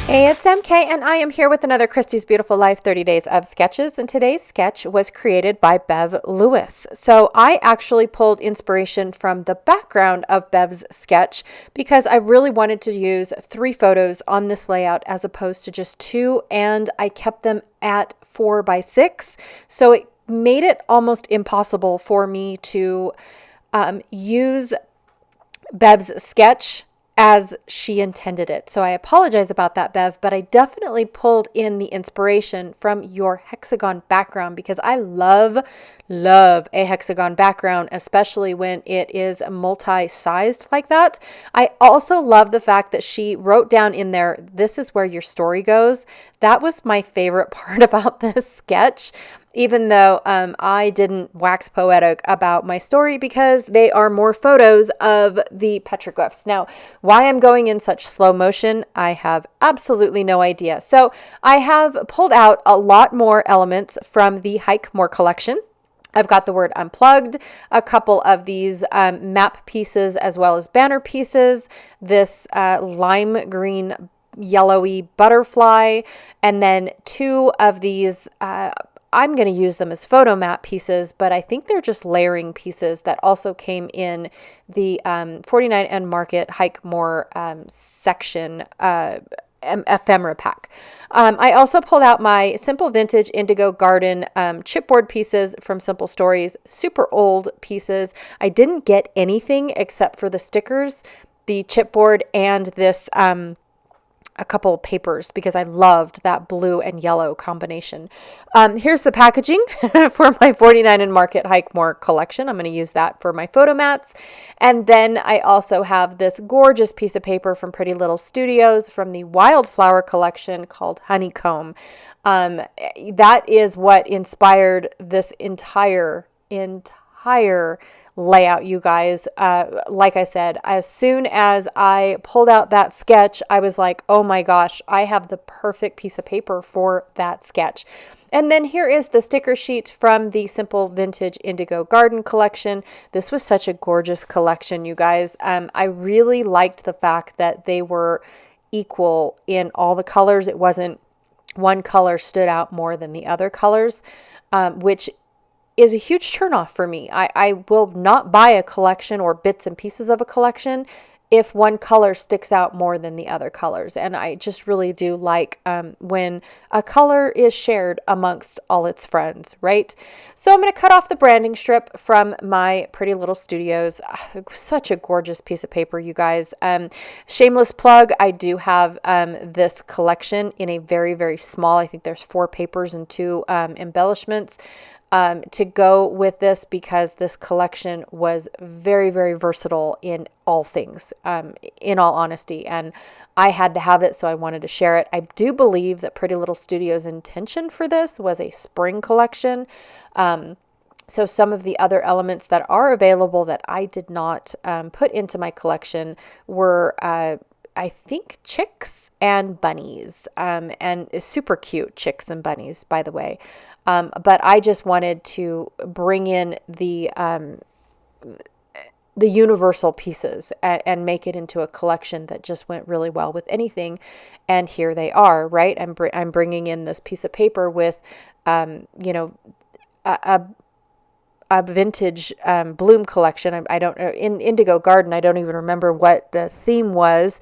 Hey, it's MK, and I am here with another Christy's Beautiful Life 30 Days of Sketches. And today's sketch was created by Bev Lewis. So I actually pulled inspiration from the background of Bev's sketch because I really wanted to use 3 photos on this layout as opposed to just 2, and I kept them at 4x6. So it made it almost impossible for me to use Bev's sketch as she intended it. So I apologize about that, Bev, but I definitely pulled in the inspiration from your hexagon background because I love a hexagon background, especially when it is multi-sized like that. I also love the fact that she wrote down in there, this is where your story goes. That was my favorite part about this sketch, even though I didn't wax poetic about my story because they are more photos of the petroglyphs. Now, why I'm going in such slow motion, I have absolutely no idea. So I have pulled out a lot more elements from the Hike More collection. I've got the word Unplugged, a couple of these map pieces as well as banner pieces, this lime green yellowy butterfly, and then 2 of these I'm going to use them as photo map pieces, but I think they're just layering pieces that also came in the 49 and Market Hike More section ephemera pack. I also pulled out my Simple Vintage Indigo Garden chipboard pieces from Simple Stories, super old pieces. I didn't get anything except for the stickers, the chipboard, and this a couple of papers because I loved that blue and yellow combination. Here's the packaging for my 49 and Market Hike More collection. I'm going to use that for my photo mats. And then I also have this gorgeous piece of paper from Pretty Little Studios from the Wildflower collection called Honeycomb. That is what inspired this entire layout, you guys. Like I said, as soon as I pulled out that sketch, I was like, oh my gosh, I have the perfect piece of paper for that sketch. And then here is the sticker sheet from the Simple Vintage Indigo Garden collection. This was such a gorgeous collection, you guys. I really liked the fact that they were equal in all the colors. It wasn't one color stood out more than the other colors, which is a huge turnoff for me. I will not buy a collection or bits and pieces of a collection if one color sticks out more than the other colors. And I just really do like when a color is shared amongst all its friends, right? So I'm going to cut off the branding strip from my Pretty Little Studios. Such a gorgeous piece of paper, you guys. Shameless plug, I do have this collection in a very, very small, I think there's 4 papers and 2 embellishments to go with this because this collection was very, very versatile in all things, in all honesty. And I had to have it, so I wanted to share it. I do believe that Pretty Little Studios' intention for this was a spring collection. So some of the other elements that are available that I did not put into my collection were I think chicks and bunnies, and super cute chicks and bunnies, by the way. But I just wanted to bring in the universal pieces and make it into a collection that just went really well with anything. And here they are, right? I'm bringing in this piece of paper with, a vintage bloom collection. I don't know, in Indigo Garden, I don't even remember what the theme was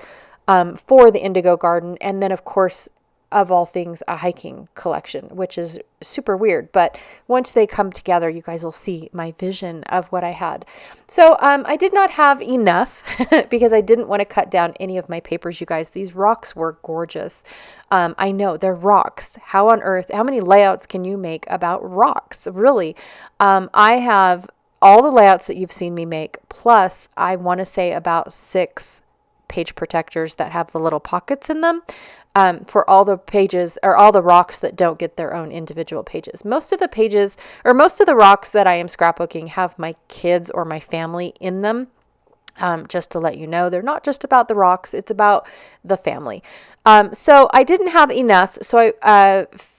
for the Indigo Garden. And then, of course, of all things, a hiking collection, which is super weird. But once they come together, you guys will see my vision of what I had. So I did not have enough because I didn't want to cut down any of my papers, you guys. These rocks were gorgeous. I know they're rocks. How on earth, how many layouts can you make about rocks? Really? I have all the layouts that you've seen me make, plus I want to say about 6 page protectors that have the little pockets in them for all the pages or all the rocks that don't get their own individual pages. Most of the pages or most of the rocks that I am scrapbooking have my kids or my family in them. Just to let you know, they're not just about the rocks, it's about the family. So I didn't have enough. So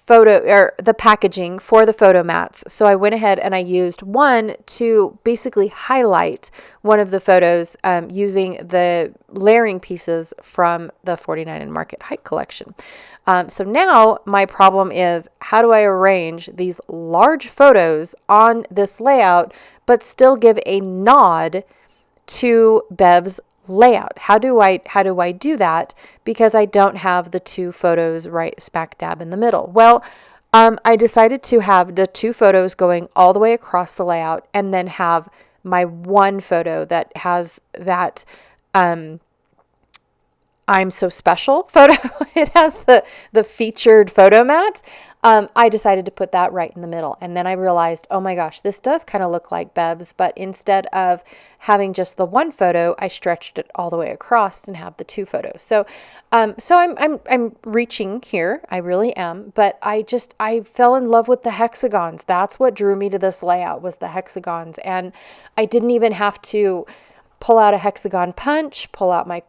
the packaging for the photo mats. So I went ahead and I used one to basically highlight one of the photos using the layering pieces from the 49 and Market Hike collection. So now my problem is, how do I arrange these large photos on this layout, but still give a nod to Bev's layout? How do I do that? Because I don't have the two photos right smack dab in the middle. Well, I decided to have the two photos going all the way across the layout, and then have my one photo that has that I'm so special photo. It has the featured photo mat. I decided to put that right in the middle. And then I realized, oh my gosh, this does kind of look like Bev's, but instead of having just the one photo, I stretched it all the way across and have the two photos. So I'm reaching here. I really am. But I fell in love with the hexagons. That's what drew me to this layout, was the hexagons. And I didn't even have to pull out a hexagon punch, pull out my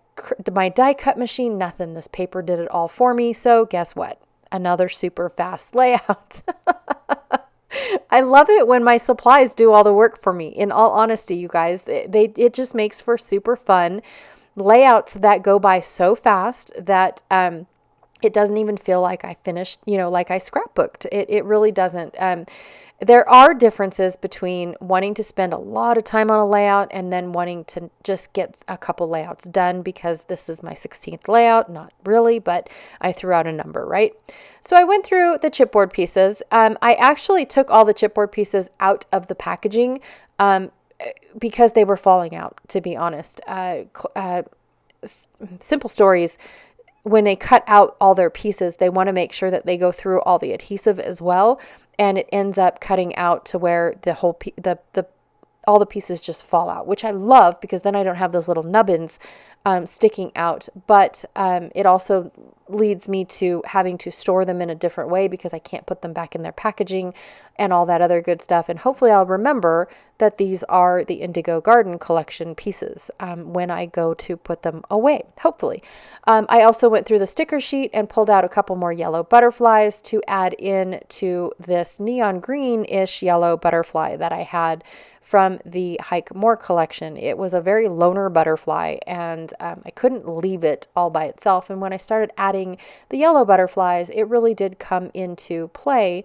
die cut machine, nothing. This paper did it all for me. So guess what? Another super fast layout. I love it when my supplies do all the work for me. In all honesty, you guys, it just makes for super fun layouts that go by so fast that it doesn't even feel like I finished, like I scrapbooked. It really doesn't. There are differences between wanting to spend a lot of time on a layout and then wanting to just get a couple layouts done, because this is my 16th layout. Not really, but I threw out a number, right? So I went through the chipboard pieces. I actually took all the chipboard pieces out of the packaging because they were falling out, to be honest. Simple Stories, when they cut out all their pieces, they want to make sure that they go through all the adhesive as well. And it ends up cutting out to where the whole all the pieces just fall out, which I love, because then I don't have those little nubbins sticking out. But it also leads me to having to store them in a different way, because I can't put them back in their packaging and all that other good stuff. And hopefully I'll remember that these are the Indigo Garden collection pieces when I go to put them away, hopefully. I also went through the sticker sheet and pulled out a couple more yellow butterflies to add in to this neon green-ish yellow butterfly that I had from the Hike More collection. It was a very loner butterfly, and I couldn't leave it all by itself. And when I started adding the yellow butterflies, it really did come into play.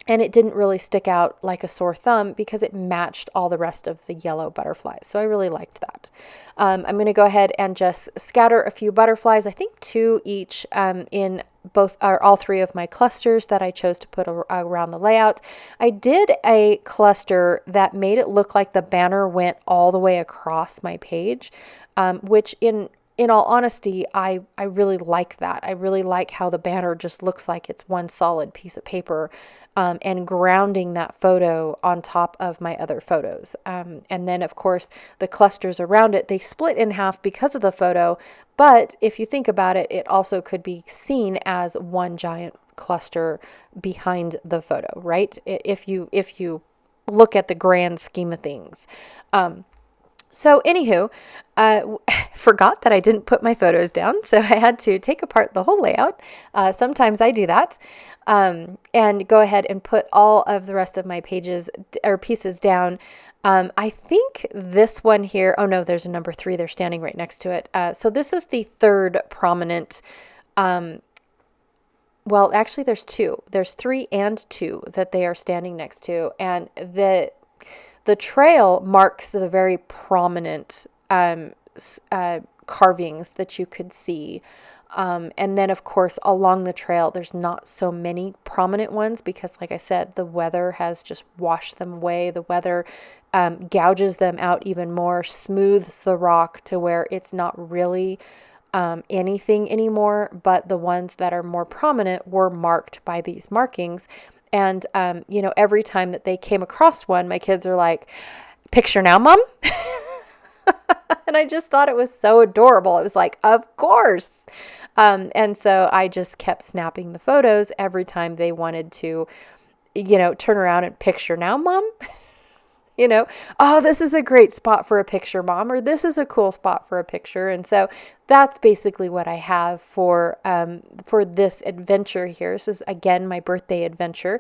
And it didn't really stick out like a sore thumb, because it matched all the rest of the yellow butterflies. So I really liked that. I'm going to go ahead and just scatter a few butterflies, I think 2 each, in all 3 of my clusters that I chose to put around the layout. I did a cluster that made it look like the banner went all the way across my page, which in all honesty, I really like that. I really like how the banner just looks like it's one solid piece of paper, and grounding that photo on top of my other photos. And then, of course, the clusters around it, they split in half because of the photo. But if you think about it, it also could be seen as one giant cluster behind the photo, right? If you look at the grand scheme of things. So anywho, forgot that I didn't put my photos down, so I had to take apart the whole layout. Sometimes I do that, and go ahead and put all of the rest of my pages or pieces down. I think this one here, oh no, there's a number 3. They're standing right next to it. So this is the third prominent, well, actually there's 2. There's 3 and 2 that they are standing next to, and the trail marks the very prominent carvings that you could see. And then, of course, along the trail, there's not so many prominent ones because, like I said, the weather has just washed them away. The weather gouges them out even more, smooths the rock to where it's not really anything anymore. But the ones that are more prominent were marked by these markings. And, every time that they came across one, my kids are like, "Picture now, Mom?" And I just thought it was so adorable. It was like, of course. And so I just kept snapping the photos every time they wanted to, turn around and "Picture now, Mom?" Oh, this is a great spot for a picture, Mom, or this is a cool spot for a picture. And so that's basically what I have for this adventure here. This is, again, my birthday adventure.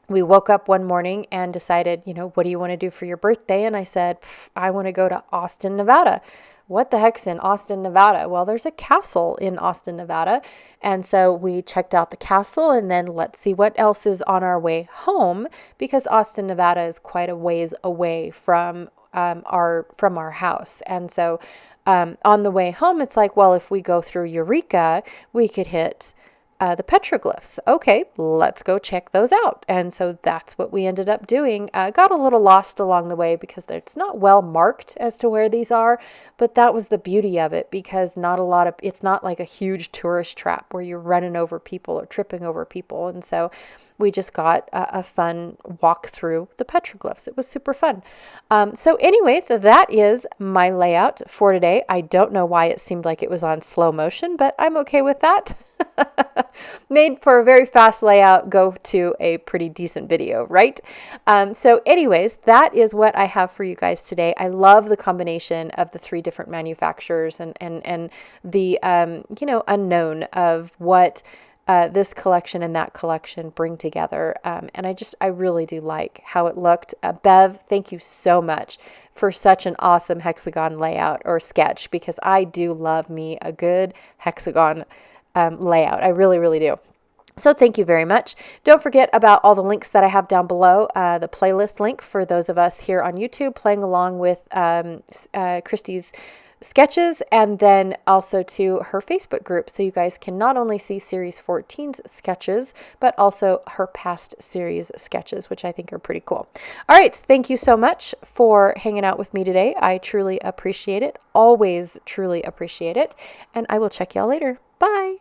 We woke up one morning and decided, what do you want to do for your birthday? And I said, I want to go to Austin, Nevada. What the heck's in Austin, Nevada? Well, there's a castle in Austin, Nevada. And so we checked out the castle, and then let's see what else is on our way home, because Austin, Nevada is quite a ways away from our house. And so on the way home, it's like, well, if we go through Eureka, we could hit the petroglyphs. Okay, let's go check those out. And so that's what we ended up doing. Got a little lost along the way because it's not well marked as to where these are, but that was the beauty of it, because it's not like a huge tourist trap where you're running over people or tripping over people. And so we just got a fun walk through the petroglyphs. It was super fun. So anyways, that is my layout for today. I don't know why it seemed like it was on slow motion, but I'm okay with that. Made for a very fast layout, go to a pretty decent video, right? So anyways, that is what I have for you guys today. I love the combination of the three different manufacturers and the unknown of what this collection and that collection bring together. And I really do like how it looked. Bev, thank you so much for such an awesome hexagon layout or sketch, because I do love me a good hexagon layout. I really, really do. So thank you very much. Don't forget about all the links that I have down below. The playlist link for those of us here on YouTube playing along with Christy's sketches, and then also to her Facebook group, so you guys can not only see Series 14's sketches, but also her past series sketches, which I think are pretty cool. All right, thank you so much for hanging out with me today. I truly appreciate it. Always truly appreciate it. And I will check y'all later. Bye.